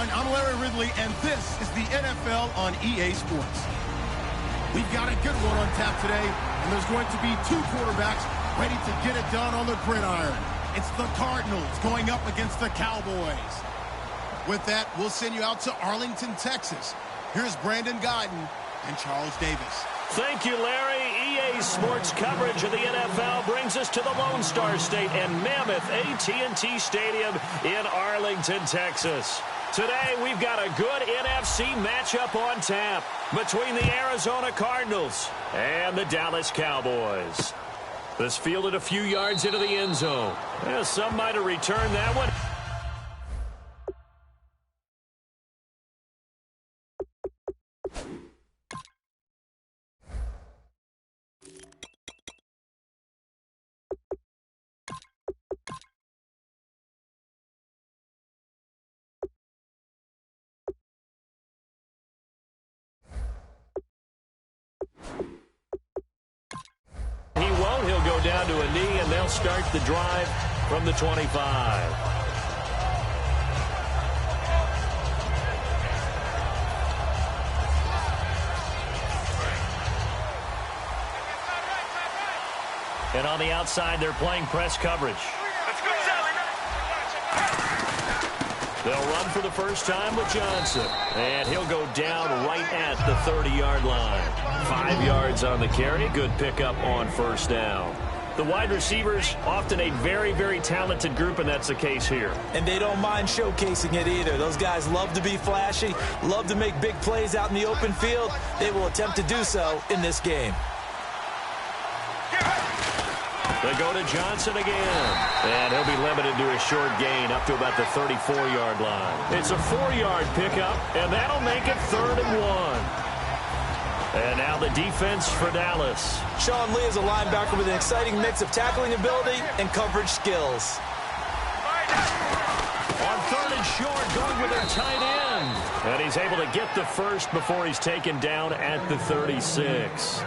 everyone. I'm Larry Ridley, and this is the NFL on EA Sports. We've got a good one on tap today, and there's going to be two quarterbacks ready to get it done on the gridiron. It's the Cardinals going up against the Cowboys. With that, we'll send you out to Arlington, Texas. Here's Brandon Guyton and Charles Davis. Thank you, Larry. EA Sports coverage of the NFL brings us to the Lone Star State and Mammoth AT&T Stadium in Arlington, Texas. Today, we've got a good NFC matchup on tap between the Arizona Cardinals and the Dallas Cowboys. This fielded a few yards into the end zone. Some might have returned that one. He'll go down to a knee, and they'll start the drive from the 25. And on the outside, they're playing press coverage. They'll run for the first time with Johnson. And he'll go down right at the 30-yard line. 5 yards on the carry. Good pickup on first down. The wide receivers, often a very, very talented group, and that's the case here. And they don't mind showcasing it either. Those guys love to be flashy, love to make big plays out in the open field. They will attempt to do so in this game. They go to Johnson again. And he'll be limited to a short gain up to about the 34-yard line. It's a 4-yard pickup, and that'll make it 3rd and 1. And now the defense for Dallas. Sean Lee is a linebacker with an exciting mix of tackling ability and coverage skills. On 3rd and short, going with their tight end. And he's able to get the first before he's taken down at the 36.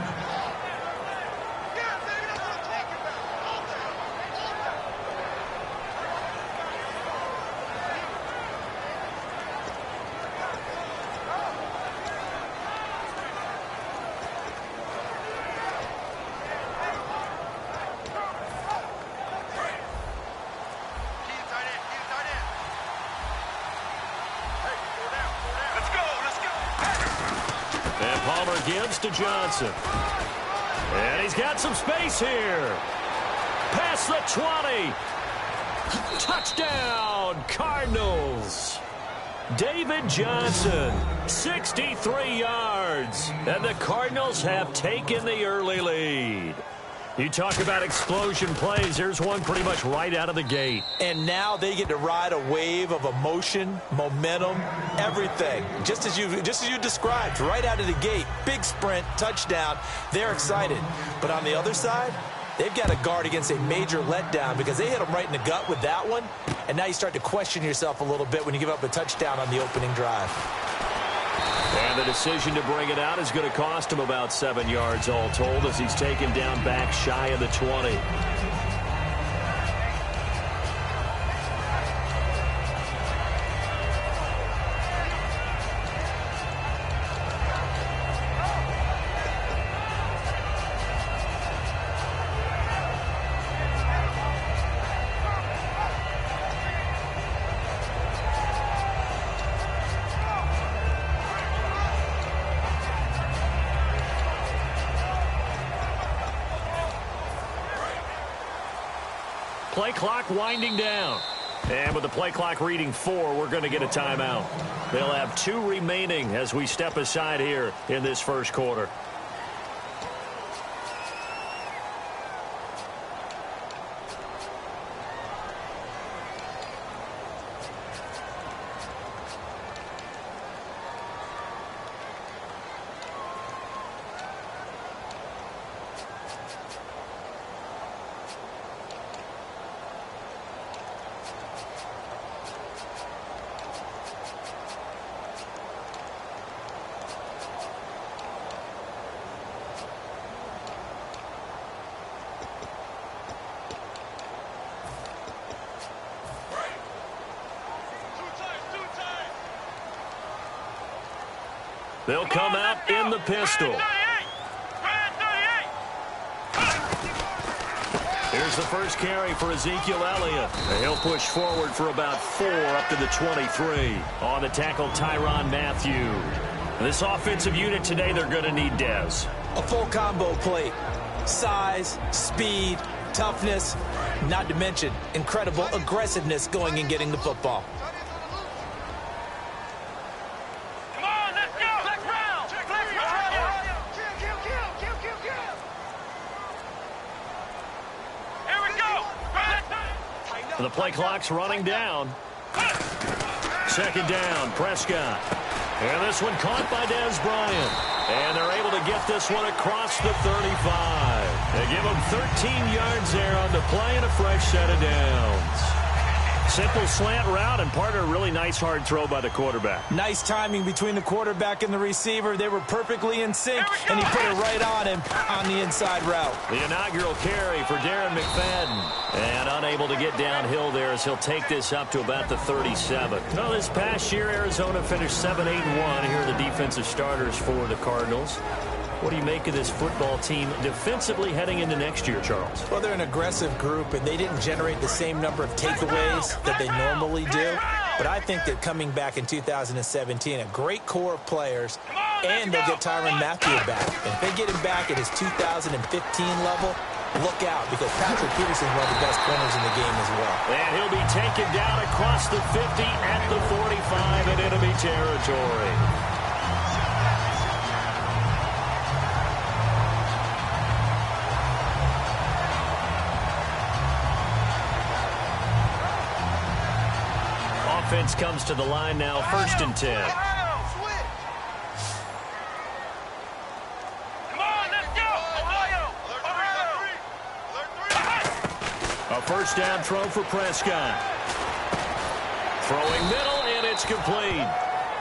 Gives to Johnson. And he's got some space here. Past the 20. Touchdown, Cardinals. David Johnson, 63 yards. And the Cardinals have taken the early lead. You talk about explosion plays. Here's one pretty much right out of the gate. And now they get to ride a wave of emotion, momentum, everything. Just as you described, right out of the gate. Big sprint, touchdown. They're excited. But on the other side, they've got to guard against a major letdown because they hit them right in the gut with that one. And now you start to question yourself a little bit when you give up a touchdown on the opening drive. And the decision to bring it out is going to cost him about 7 yards all told as he's taken down back shy of the 20. Play clock winding down. And with the play clock reading 4, we're going to get a timeout. They'll have 2 remaining as we step aside here in this first quarter. They'll come out in the pistol. Here's the first carry for Ezekiel Elliott. He'll push forward for about 4 up to the 23. On the tackle, Tyrann Mathieu. This offensive unit today, they're going to need Dez. A full combo plate. Size, speed, toughness, not to mention incredible aggressiveness going and getting the football. The play clock's running down. Second down, Prescott. And this one caught by Dez Bryant. And they're able to get this one across the 35. They give him 13 yards there on the play and a fresh set of downs. Simple slant route, and part of a really nice hard throw by the quarterback. Nice timing between the quarterback and the receiver. They were perfectly in sync, and he put it right on him on the inside route. The inaugural carry for Darren McFadden. And unable to get downhill there as he'll take this up to about the 37. Well, this past year, Arizona finished 7-8-1. Here are the defensive starters for the Cardinals. What do you make of this football team defensively heading into next year, Charles? Well, they're an aggressive group, and they didn't generate the same number of takeaways that they normally do. But I think that coming back in 2017, a great core of players, and they'll get Tyrann Mathieu back. And if they get him back at his 2015 level, look out, because Patrick Peterson's one of the best corners in the game as well. And he'll be taken down across the 50 at the 45 in enemy territory. Offense comes to the line now, 1st and 10. A first down throw for Prescott. Throwing middle, and it's complete.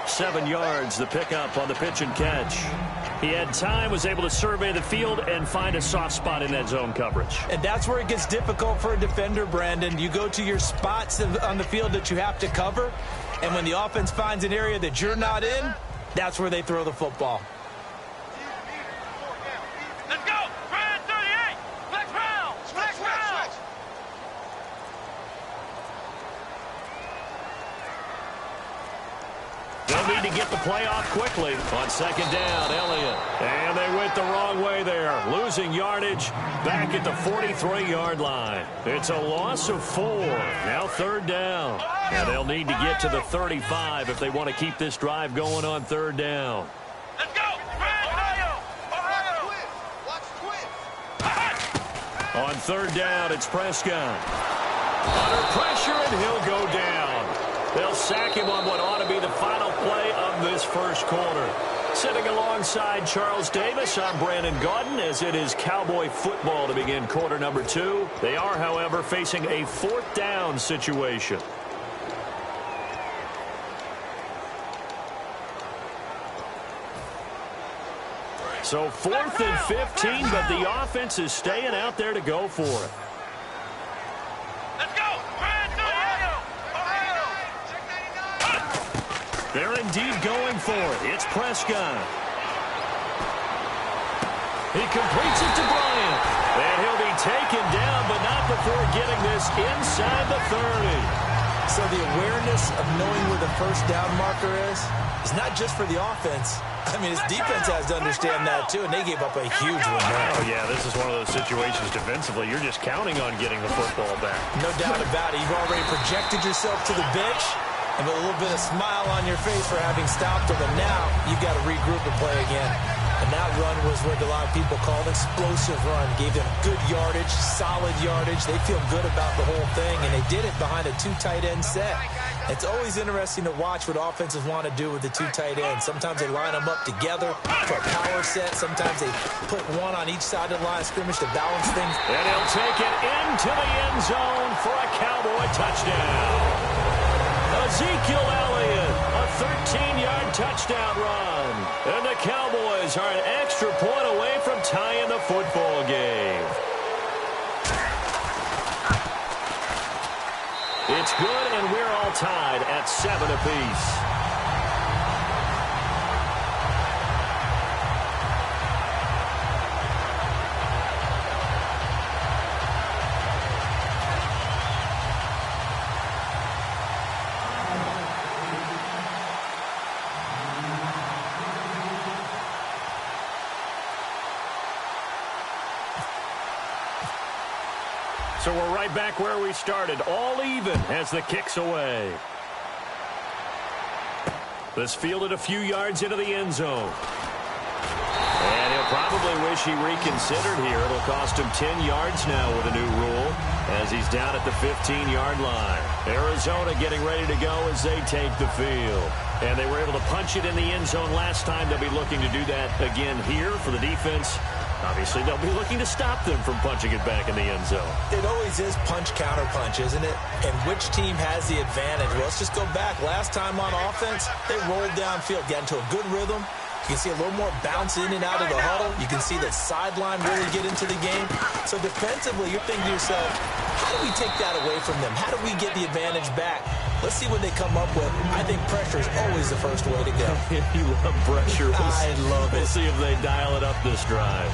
7 yards, the pickup on the pitch and catch. He had time, was able to survey the field and find a soft spot in that zone coverage. And that's where it gets difficult for a defender, Brandon. You go to your spots on the field that you have to cover, and when the offense finds an area that you're not in, that's where they throw the football. Let's go! 38! Flex round! Flex round! They'll need to get the play off quickly. On 2nd down, Elliott. And they went the wrong way there. Losing yardage back at the 43-yard line. It's a loss of 4. Now 3rd down. And they'll need to get to the 35 if they want to keep this drive going on 3rd down. Let's go! Ohio! Ohio! Watch twin! On 3rd down, it's Prescott. Under pressure, and he'll go down. They'll sack him on what ought to be the final play of this first quarter. Sitting alongside Charles Davis, I'm Brandon Gaudin, as it is Cowboy football to begin quarter number 2. They are, however, facing a 4th down situation. So 4th and 15, but the offense is staying out there to go for it. Let's go! Ohio! Ohio! They're indeed going for it. It's Prescott. He completes it to Bryant. And he'll be taken down, but not before getting this inside the 30. So the awareness of knowing where the first down marker is not just for the offense. I mean, his defense has to understand that, too, and they gave up a huge one there. Oh, yeah, this is one of those situations defensively. You're just counting on getting the football back. No doubt about it. You've already projected yourself to the bench and with a little bit of smile on your face for having stopped them, and now you've got to regroup and play again. And that run was what a lot of people call an explosive run. Gave them good yardage, solid yardage. They feel good about the whole thing, and they did it behind a 2 tight end set. It's always interesting to watch what offenses want to do with the 2 tight ends. Sometimes they line them up together for a power set. Sometimes they put one on each side of the line of scrimmage to balance things. And he'll take it into the end zone for a Cowboy touchdown. Ezekiel Elliott, a 13-yard touchdown run. And the Cowboys are an extra point away from tying the football game. It's good, and we're all tied at 7 apiece. So we're right back where we started, all even as the kick's away. This fielded a few yards into the end zone. And he'll probably wish he reconsidered here. It'll cost him 10 yards now with a new rule as he's down at the 15-yard line. Arizona getting ready to go as they take the field. And they were able to punch it in the end zone last time. They'll be looking to do that again here for the defense. Obviously, they'll be looking to stop them from punching it back in the end zone. It always is punch-counter-punch, isn't it? And which team has the advantage? Well, let's just go back. Last time on offense, they rolled downfield, got into a good rhythm. You can see a little more bounce in and out of the huddle. You can see the sideline really get into the game. So defensively, you're thinking to yourself, how do we take that away from them? How do we get the advantage back? Let's see what they come up with. I think pressure is always the first way to go. You love pressure. I love it. We'll see if they dial it up this drive.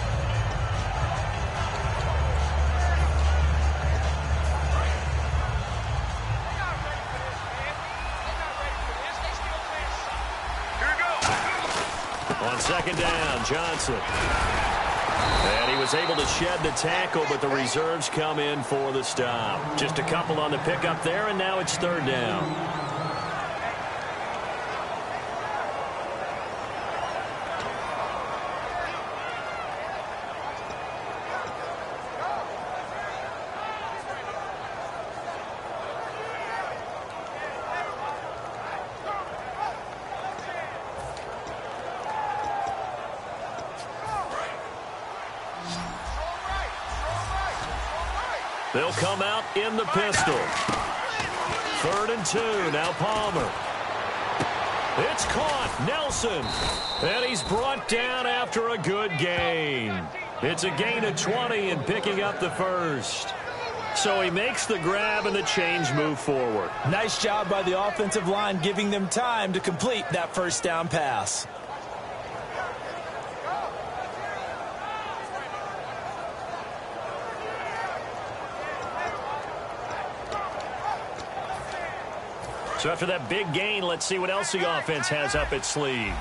On second down, Johnson. And he was able to shed the tackle, but the reserves come in for the stop. Just a couple on the pickup there, and now it's third down. They'll come out in the pistol. 3rd and 2. Now Palmer. It's caught. Nelson. And he's brought down after a good gain. It's a gain of 20 and picking up the first. So he makes the grab and the change move forward. Nice job by the offensive line giving them time to complete that first down pass. So after that big gain, let's see what else the offense has up its sleeve.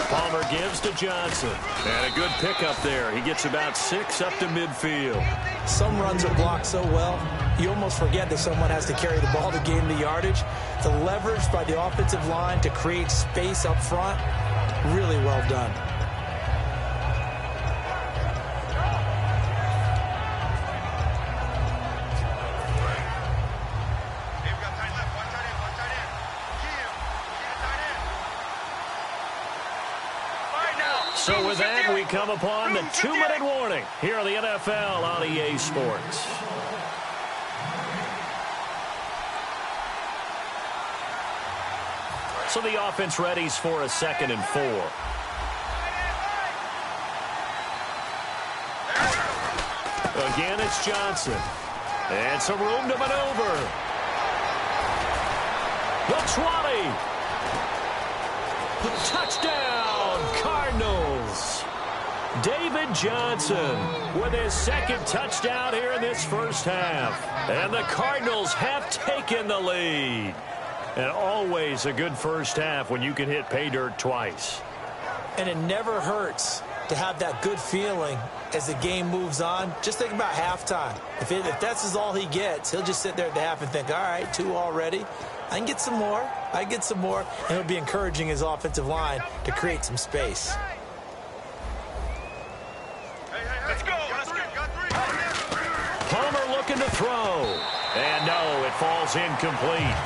Palmer gives to Johnson. And a good pickup there. He gets about 6 up to midfield. Some runs are blocked so well, you almost forget that someone has to carry the ball to gain the yardage. The leverage by the offensive line to create space up front, really well done. So with that, we come upon the 2-minute warning here on the NFL on EA Sports. So the offense readies for a 2nd and 4. Again, it's Johnson. And some room to maneuver. The 20. Touchdown, Cardinals. David Johnson with his 2nd touchdown here in this first half. And the Cardinals have taken the lead. And always a good first half when you can hit pay dirt twice. And it never hurts to have that good feeling as the game moves on. Just think about halftime. If that's all he gets, he'll just sit there at the half and think, all right, 2 already. I can get some more. I get some more. And he'll be encouraging his offensive line to create some space. Let's go. Palmer looking to throw. And no, it falls incomplete.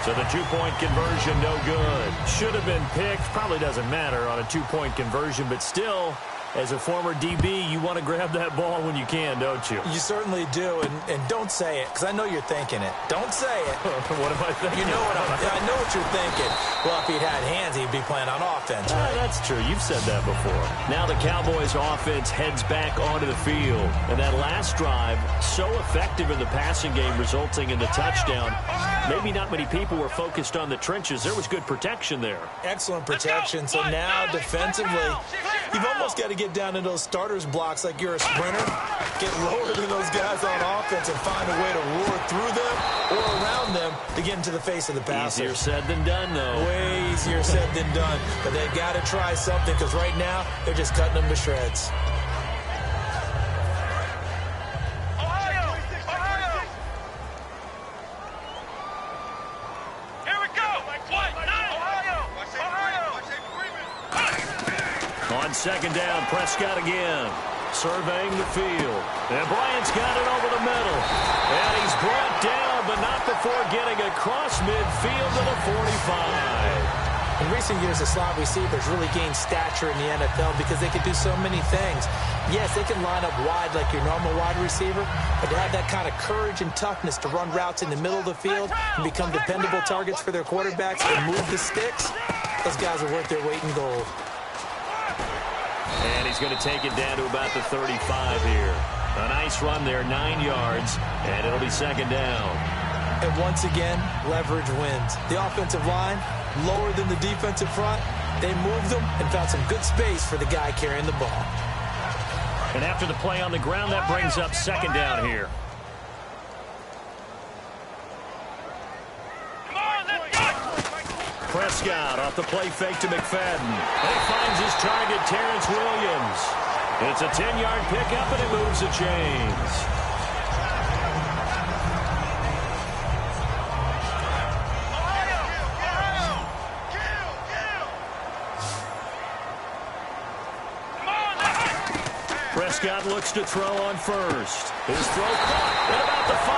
So the 2-point conversion, no good. Should have been picked. Probably doesn't matter on a 2-point conversion, but still, as a former DB, you want to grab that ball when you can, don't you? You certainly do, and don't say it, because I know you're thinking it. Don't say it. What am I thinking? You know I know what you're thinking. Well, if he'd had hands, he'd be playing on offense, right? That's true. You've said that before. Now the Cowboys offense heads back onto the field. And that last drive, so effective in the passing game, resulting in the touchdown. Maybe not many people were focused on the trenches. There was good protection there. Excellent protection. So now defensively, you've almost got to get down to those starters blocks like you're a sprinter Get lower than those guys on offense and find a way to roar through them or around them to get into the face of the passer. Easier said than done, though. Way easier said than done. But they've got to try something because right now they're just cutting them to shreds. On second down, Prescott again. Surveying the field. And Bryant's got it over the middle. And he's brought down, but not before getting across midfield to the 45. In recent years, the slot receivers really gained stature in the NFL because they can do so many things. Yes, they can line up wide like your normal wide receiver, but to have that kind of courage and toughness to run routes in the middle of the field and become dependable targets for their quarterbacks and move the sticks, those guys are worth their weight in gold. And he's going to take it down to about the 35 here. A nice run there, 9 yards, and it'll be second down. And once again, leverage wins. The offensive line, lower than the defensive front, they moved them and found some good space for the guy carrying the ball. And after the play on the ground, that brings up second down here. Prescott off the play fake to McFadden. And he finds his target, Terrence Williams. It's a 10-yard pickup, and it moves the chains. Prescott looks to throw on first. His throw caught at about the 5.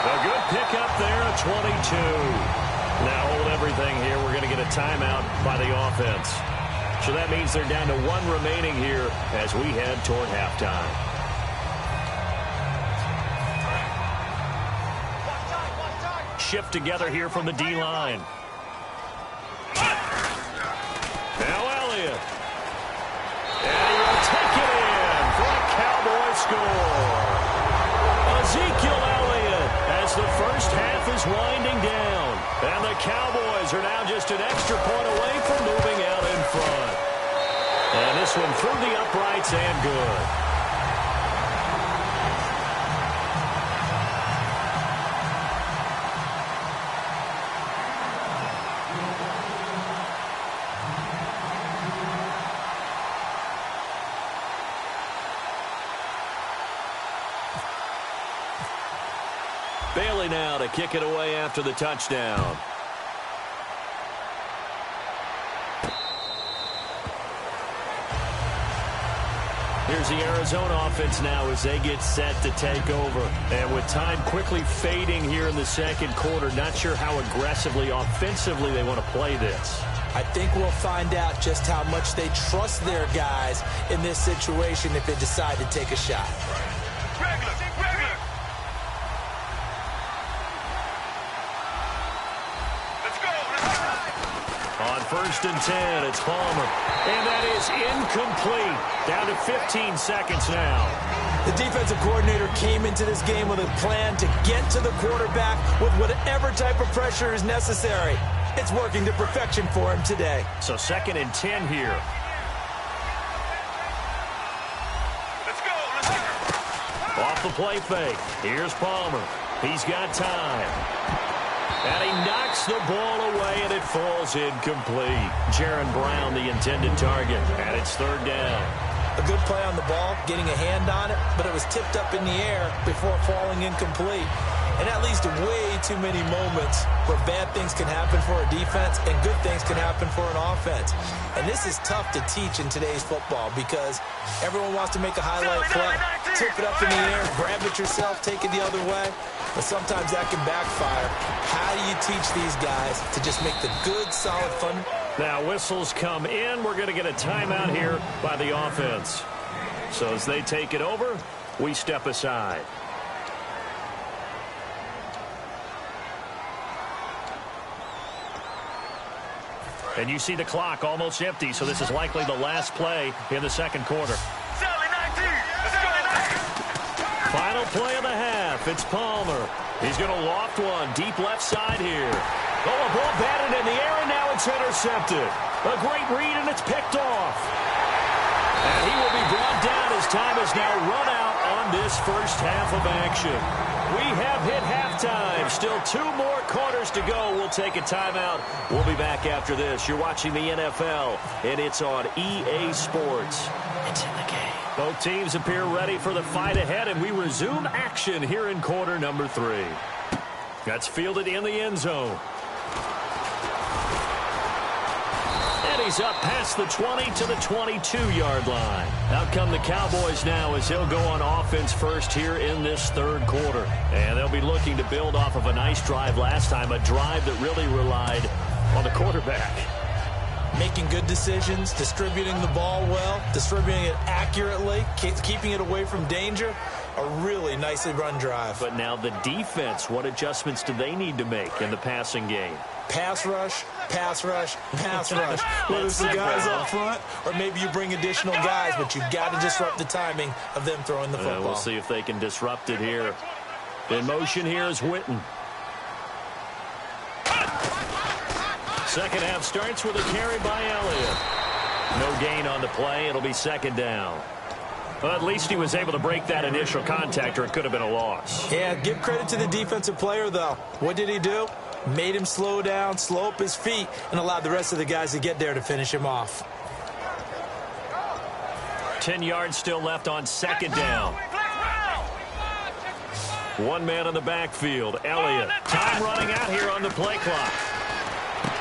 A good pickup there at 22. Now hold everything here. We're going to get a timeout by the offense. So that means they're down to 1 remaining here as we head toward halftime. Shift together here from the D-line. Now Elliott. And he will take it in for a Cowboy score. Ezekiel Elliott as the first half is winding down. And the Cowboys are now just an extra point away from moving out in front. And this one through the uprights and good. Bailey now to kick it away after the touchdown. Here's the Arizona offense now as they get set to take over. And with time quickly fading here in the second quarter, not sure how aggressively, offensively they want to play this. I think we'll find out just how much they trust their guys in this situation if they decide to take a shot. On 1st and 10, it's Palmer. And that is incomplete. Down to 15 seconds now. The defensive coordinator came into this game with a plan to get to the quarterback with whatever type of pressure is necessary. It's working to perfection for him today. So 2nd and 10 here. Let's go. Off the play fake. Here's Palmer. He's got time. And he knocks the ball away, and it falls incomplete. Jaron Brown, the intended target, and it's 3rd down. A good play on the ball, getting a hand on it, but it was tipped up in the air before falling incomplete. And that leads to way too many moments where bad things can happen for a defense and good things can happen for an offense. And this is tough to teach in today's football because everyone wants to make a highlight play. Tip it up in the air, grab it yourself, take it the other way. But sometimes that can backfire. How do you teach these guys to just make the good, solid fun? Now whistles come in. We're going to get a timeout here by the offense. So as they take it over, we step aside. And you see the clock almost empty, so this is likely the last play in the second quarter. Final play of the half. It's Palmer. He's going to loft one deep left side here. Oh, a ball batted in the air, and now it's intercepted. A great read, and it's picked off. And he will be brought down as time has now run out on this first half of action. We have hit halftime. Still 2 more quarters to go. We'll take a timeout. We'll be back after this. You're watching the NFL, and it's on EA Sports. It's in the game. Both teams appear ready for the fight ahead, and we resume action here in quarter number 3. That's fielded in the end zone. And he's up past the 20 to the 22-yard line. Out come the Cowboys now as he'll go on offense first here in this third quarter. And they'll be looking to build off of a nice drive last time, a drive that really relied on the quarterback. Making good decisions, distributing the ball well, distributing it accurately, keeping it away from danger. A really nicely run drive. But now the defense, what adjustments do they need to make in the passing game? Pass rush, pass rush, pass rush. Whether it's the guys up front or maybe you bring additional guys, but you've got to disrupt the timing of them throwing the football. We'll see if they can disrupt it here. In motion here is Witten. Second half starts with a carry by Elliott. No gain on the play. It'll be second down. Well, at least he was able to break that initial contact, or it could have been a loss. Yeah, give credit to the defensive player, though. What did he do? Made him slow down, slow up his feet, and allowed the rest of the guys to get there to finish him off. 10 yards still left on second down. One man on the backfield, Elliott. Time running out here on the play clock.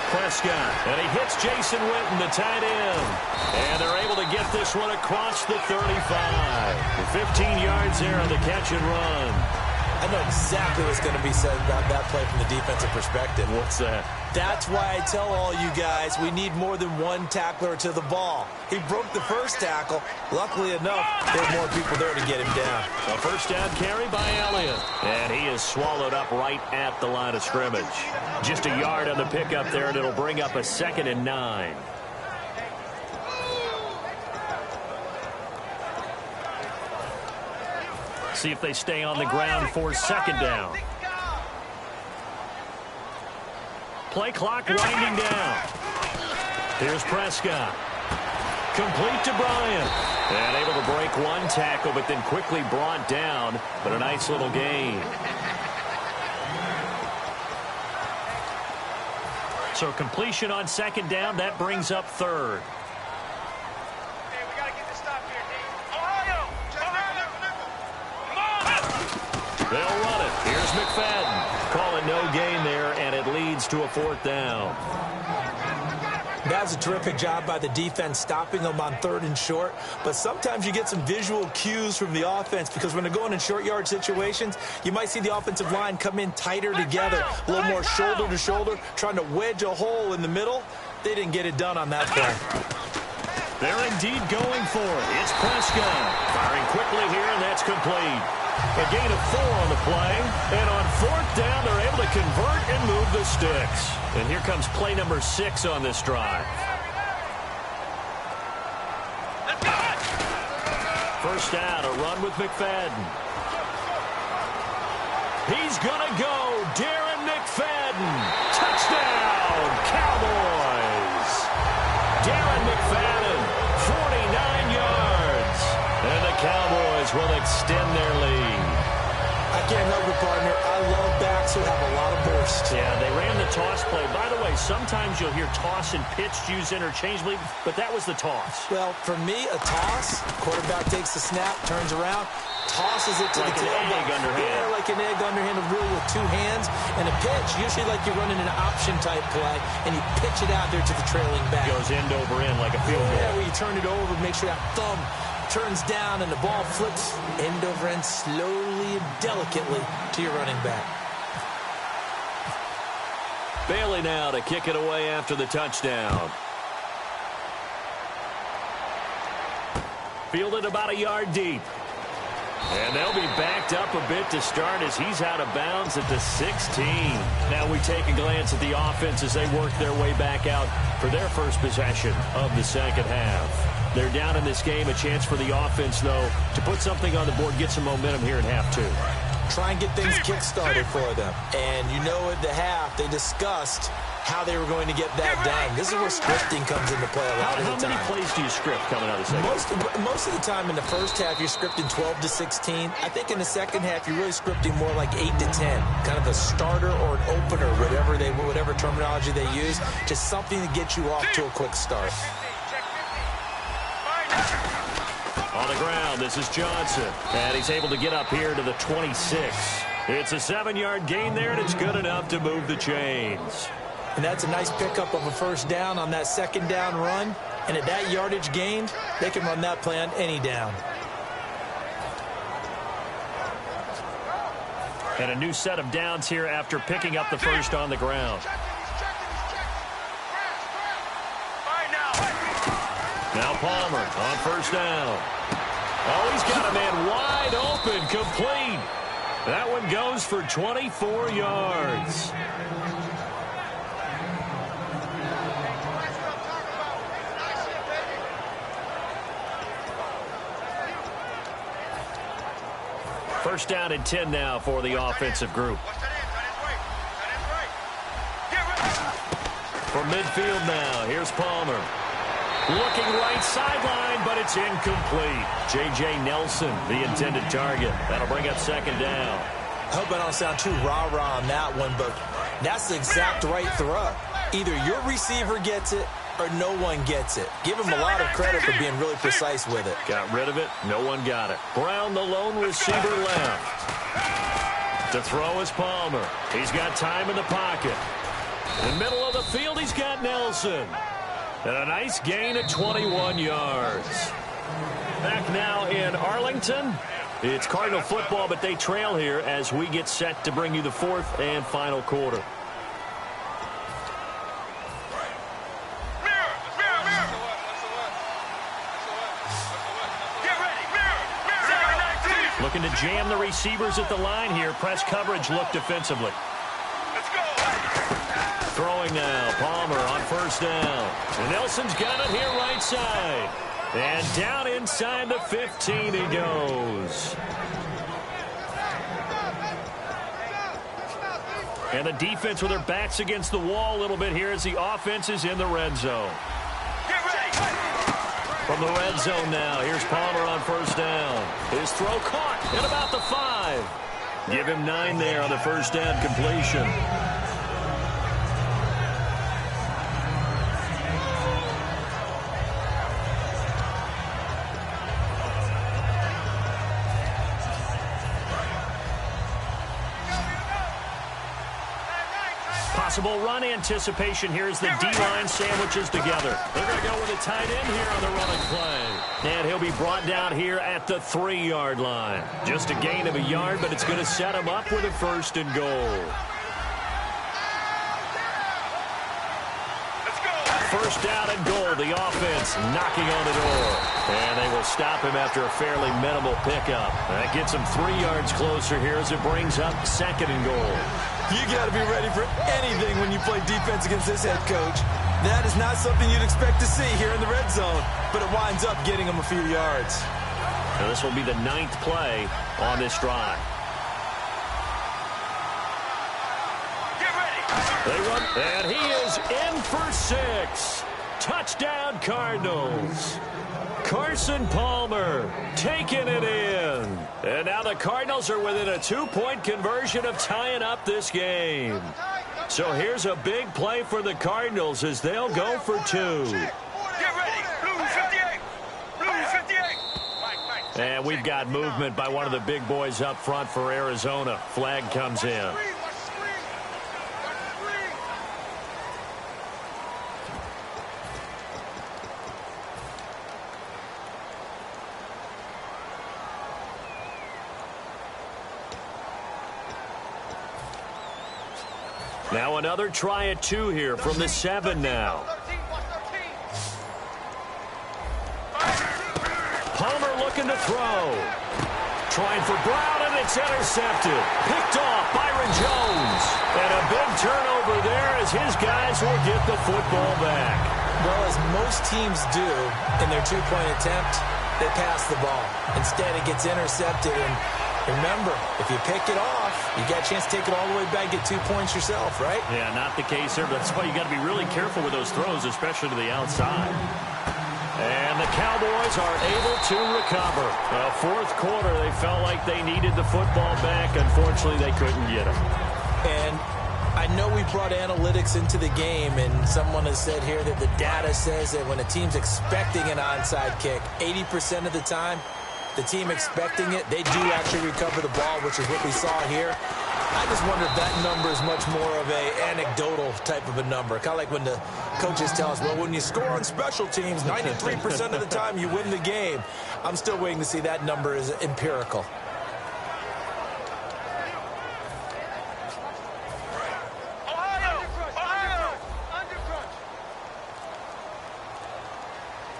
Prescott, and he hits Jason Witten, the tight end. And they're able to get this one across the 35. 15 yards there on the catch and run. I know exactly what's going to be said about that play from the defensive perspective. What's that? That's why I tell all you guys we need more than one tackler to the ball. He broke the first tackle. Luckily enough, there were more people there to get him down. A first down carry by Elliott. And he is swallowed up right at the line of scrimmage. Just a yard on the pickup there, and it'll bring up a 2nd and 9. See if they stay on the ground for second down. Play clock winding down. Here's Prescott. Complete to Bryant. And able to break one tackle, but then quickly brought down. But a nice little gain. So completion on second down. That brings up third. They'll run it. Here's McFadden. Call it no gain there, and it leads to a 4th down. That was a terrific job by the defense stopping them on 3rd and short. But sometimes you get some visual cues from the offense because when they're going in short yard situations, you might see the offensive line come in tighter together, a little more shoulder to shoulder, trying to wedge a hole in the middle. They didn't get it done on that play. They're indeed going for it. It's Prescott. Firing quickly here, and that's complete. A gain of 4 on the play. And on 4th down, they're able to convert and move the sticks. And here comes play number 6 on this drive. First down, a run with McFadden. He's going to go. Darren McFadden. Touchdown, Cowboys. Darren McFadden, 49 yards. And the Cowboys will extend their lead. I can't help it, partner. I love backs who have a lot of burst. Yeah, they ran the toss play. By the way, sometimes you'll hear toss and pitch used interchangeably, but that was the toss. Well, for me, a toss, quarterback takes the snap, turns around, tosses it to like the tailback. Egg underhand. Yeah, like an egg underhand, really with 2 hands. And a pitch, usually like you're running an option-type play, and you pitch it out there to the trailing back. Goes end over end like a field goal. Yeah, where you turn it over, make sure that thumb turns down and the ball flips end over end slowly and delicately to your running back. Bailey now to kick it away after the touchdown. Fielded about a yard deep. And they'll be backed up a bit to start as he's out of bounds at the 16. Now we take a glance at the offense as they work their way back out for their first possession of the second half. They're down in this game. A chance for the offense, though, to put something on the board, get some momentum here in half 2. Try and get things kick-started for them. And you know at the half, they discussed how they were going to get that done. This is where scripting comes into play a lot of the time. How many plays do you script coming out of the second? Most of the time in the first half, you're scripting 12 to 16. I think in the second half, you're really scripting more like 8 to 10. Kind of a starter or an opener, whatever terminology they use. Just something to get you off to a quick start. On the ground, this is Johnson. And he's able to get up here to the 26. It's a 7-yard gain there, and it's good enough to move the chains. And that's a nice pickup of a first down on that second down run. And at that yardage gained, they can run that play on any down. And a new set of downs here after picking up the first on the ground. Now Palmer on first down. Oh, he's got a man wide open, complete. That one goes for 24 yards. First down and 10 now for the offensive group. From midfield now, here's Palmer. Looking right sideline, but it's incomplete. J.J. Nelson, the intended target. That'll bring up second down. I hope I don't sound too rah-rah on that one, but that's the exact right throw. Either your receiver gets it or no one gets it. Give him a lot of credit for being really precise with it. Got rid of it. No one got it. Brown, the lone receiver, left. To throw is Palmer. He's got time in the pocket. In the middle of the field, he's got Nelson. And a nice gain of 21 yards. Back now in Arlington. It's Cardinal football, but they trail here as we get set to bring you the fourth and final quarter. Looking to jam the receivers at the line here. Press coverage look defensively. Throwing now, Palmer on first down. And Nelson's got it here right side. And down inside the 15 he goes. And the defense with their backs against the wall a little bit here as the offense is in the red zone. From the red zone now, here's Palmer on first down. His throw caught at about the 5. Give him 9 there on the first down completion. Possible run anticipation here as the D-line sandwiches together. They're going to go with a tight end here on the running play. And he'll be brought down here at the 3-yard line. Just a gain of a yard, but it's going to set him up with a first and goal. First down and goal. The offense knocking on the door. And they will stop him after a fairly minimal pickup. That gets him 3 yards closer here as it brings up second and goal. You got to be ready for anything when you play defense against this head coach. That is not something you'd expect to see here in the red zone, but it winds up getting him a few yards. Now this will be the 9th play on this drive. Get ready. They run, and he is in for 6. Touchdown Cardinals. Carson Palmer taking it in. And now the Cardinals are within a 2-point conversion of tying up this game. So here's a big play for the Cardinals as they'll go for 2. Get ready. Blue 58. Blue 58. And we've got movement by one of the big boys up front for Arizona. Flag comes in. Now another try at 2 here from the 7 now. Palmer looking to throw. Trying for Brown, and it's intercepted. Picked off Byron Jones. And a big turnover there as his guys will get the football back. Well, as most teams do in their 2-point attempt, they pass the ball. Instead, it gets intercepted, and Remember, if you pick it off, you got a chance to take it all the way back, get 2 points yourself, right? Yeah, not the case here, but that's why you got to be really careful with those throws, especially to the outside. And the Cowboys are able to recover. Fourth quarter, they felt like they needed the football back. Unfortunately, they couldn't get it. And I know we brought analytics into the game, and someone has said here that the data says that when a team's expecting an onside kick, 80% of the time, the team expecting it, they do actually recover the ball, which is what we saw here. I just wonder if that number is much more of a anecdotal type of a number. Kind of like when the coaches tell us, well, when you score on special teams, 93% of the time you win the game. I'm still waiting to see that number is empirical.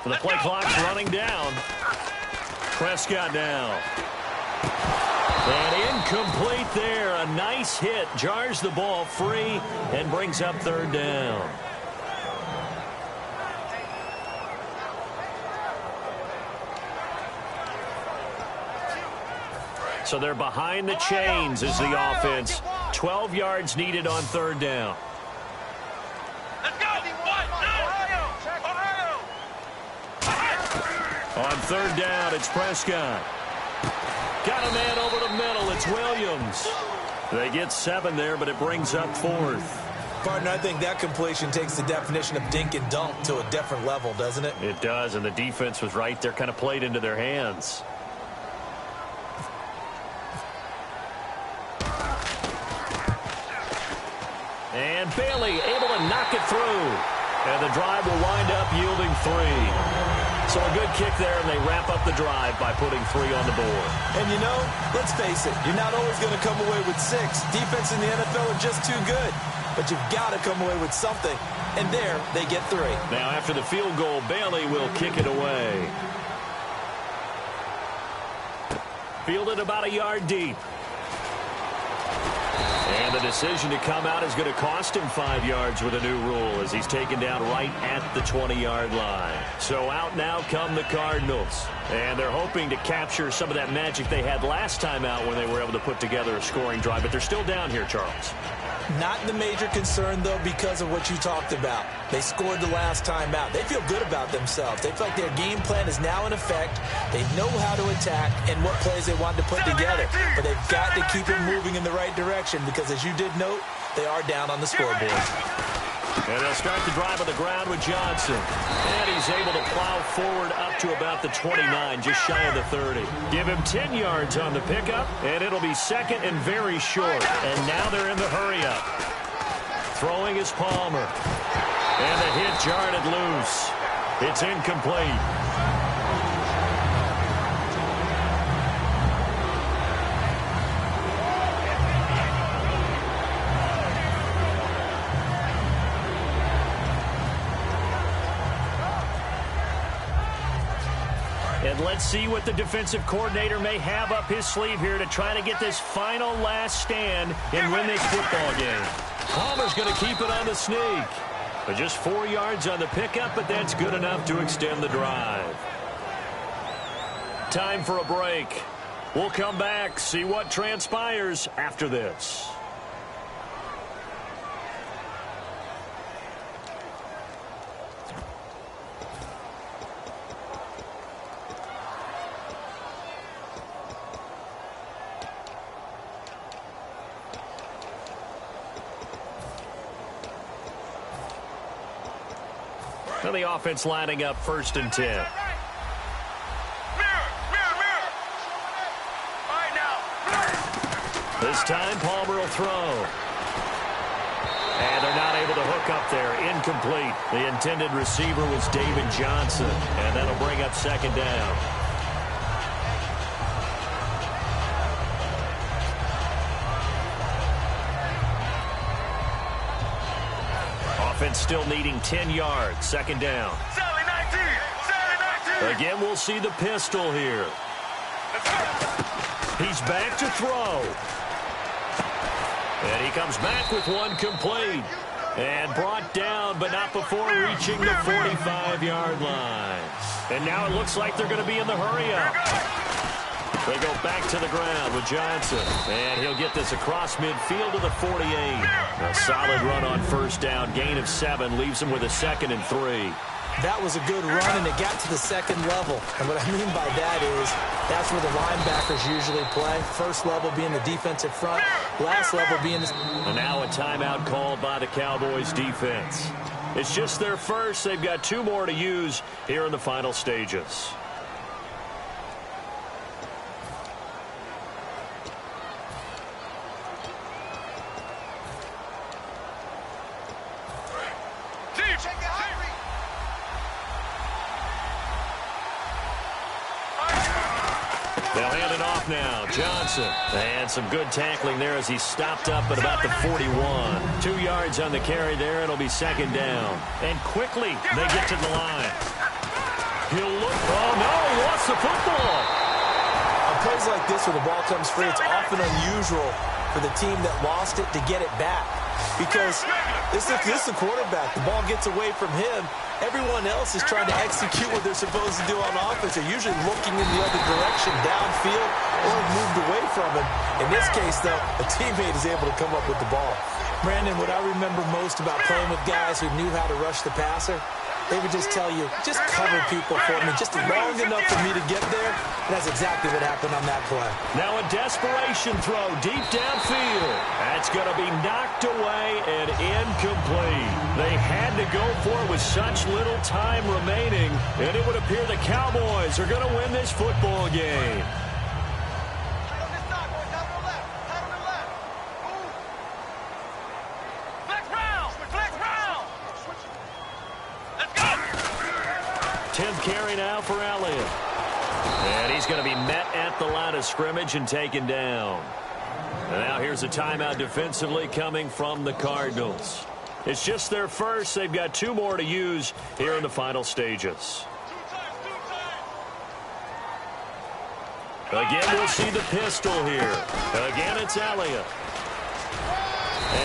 The play clock's running down. Prescott now. And incomplete there. A nice hit. Jars the ball free and brings up third down. So they're behind the chains as the offense. 12 yards needed on third down. On third down, it's Prescott. Got a man over the middle. It's Williams. They get 7 there, but it brings up fourth. Partner, I think that completion takes the definition of dink and dunk to a different level, doesn't it? It does, and the defense was right there, kind of played into their hands. And Bailey able to knock it through. And the drive will wind up yielding 3. So a good kick there, and they wrap up the drive by putting 3 on the board. And, you know, let's face it, you're not always going to come away with 6. Defense in the NFL are just too good. But you've got to come away with something. And there, they get 3. Now, after the field goal, Bailey will kick it away. Fielded about a yard deep. And the decision to come out is going to cost him 5 yards with a new rule as he's taken down right at the 20-yard line. So out now come the Cardinals. And they're hoping to capture some of that magic they had last time out when they were able to put together a scoring drive. But they're still down here, Charles. Not the major concern, though, because of what you talked about. They scored the last time out. They feel good about themselves. They feel like their game plan is now in effect. They know how to attack and what plays they want to put together. But they've got to keep it moving in the right direction because, as you did note, they are down on the scoreboard. And they'll start the drive on the ground with Johnson. And he's able to plow forward up to about the 29, just shy of the 30. Give him 10 yards on the pickup, and it'll be second and very short. And now they're in the hurry-up. Throwing is Palmer. And the hit jarred it loose. It's incomplete. And let's see what the defensive coordinator may have up his sleeve here to try to get this final last stand and win this football game. Palmer's going to keep it on the sneak. But just 4 yards on the pickup, but that's good enough to extend the drive. Time for a break. We'll come back, see what transpires after this. Now the offense lining up 1st and 10. Mirror. Right now. This time Palmer will throw. And they're not able to hook up there. Incomplete. The intended receiver was David Johnson. And that'll bring up 2nd down. Offense still needing 10 yards. 2nd down. Sally 19. Sally 19. Again, we'll see the pistol here. He's back to throw. And he comes back with one complete. And brought down, but not before reaching the 45-yard line. And now it looks like they're going to be in the hurry-up. They go back to the ground with Johnson. And he'll get this across midfield to the 48. A solid run on first down. Gain of 7 leaves him with a 2nd and 3. That was a good run, and it got to the second level. And what I mean by that is that's where the linebackers usually play. First level being the defensive front, last level being the... And now a timeout called by the Cowboys defense. It's just their first. They've got 2 more to use here in the final stages. They'll hand it off now. Johnson. And some good tackling there as he stopped up at about the 41. 2 yards on the carry there. It'll be 2nd down. And quickly they get to the line. He'll look. Oh, no. He lost the football. On plays like this where the ball comes free, it's often unusual for the team that lost it to get it back. Because this is the quarterback. The ball gets away from him. Everyone else is trying to execute what they're supposed to do on offense. They're usually looking in the other direction, downfield, or moved away from him. In this case, though, a teammate is able to come up with the ball. Brandon, what I remember most about playing with guys who knew how to rush the passer, they would just tell you, just cover people for me, just long enough for me to get there. And that's exactly what happened on that play. Now a desperation throw deep downfield. That's going to be knocked away and incomplete. They had to go for it with such little time remaining, and it would appear the Cowboys are going to win this football game. Carry now for Elliott. And he's going to be met at the line of scrimmage and taken down. And now here's a timeout defensively coming from the Cardinals. It's just their first. They've got 2 more to use here in the final stages. Again, we'll see the pistol here. Again, it's Elliott.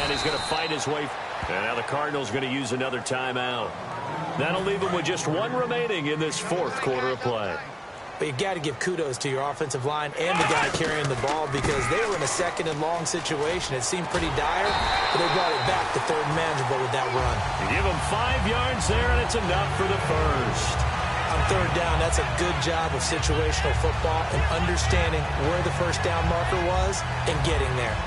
And he's going to fight his way. And now the Cardinals going to use another timeout. That'll leave them with just 1 remaining in this 4th quarter of play. But you got to give kudos to your offensive line and the guy carrying the ball because they were in a 2nd and long situation. It seemed pretty dire, but they brought it back to 3rd and manageable with that run. You give them 5 yards there, and it's enough for the first. On 3rd down, that's a good job of situational football and understanding where the first down marker was and getting there.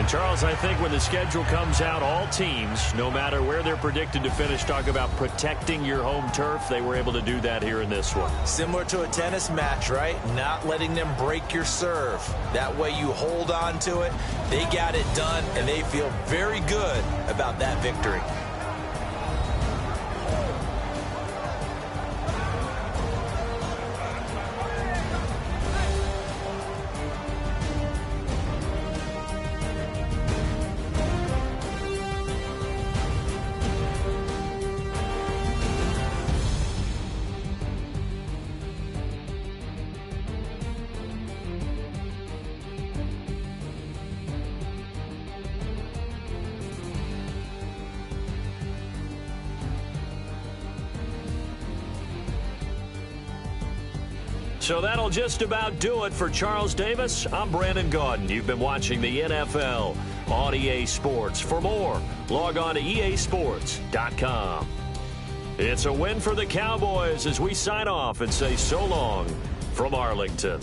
Charles, I think when the schedule comes out, all teams, no matter where they're predicted to finish, talk about protecting your home turf. They were able to do that here in this one. Similar to a tennis match, right? Not letting them break your serve. That way you hold on to it. They got it done, and they feel very good about that victory. So that'll just about do it for Charles Davis. I'm Brandon Gaudin. You've been watching the NFL on EA Sports. For more, log on to easports.com. It's a win for the Cowboys as we sign off and say so long from Arlington.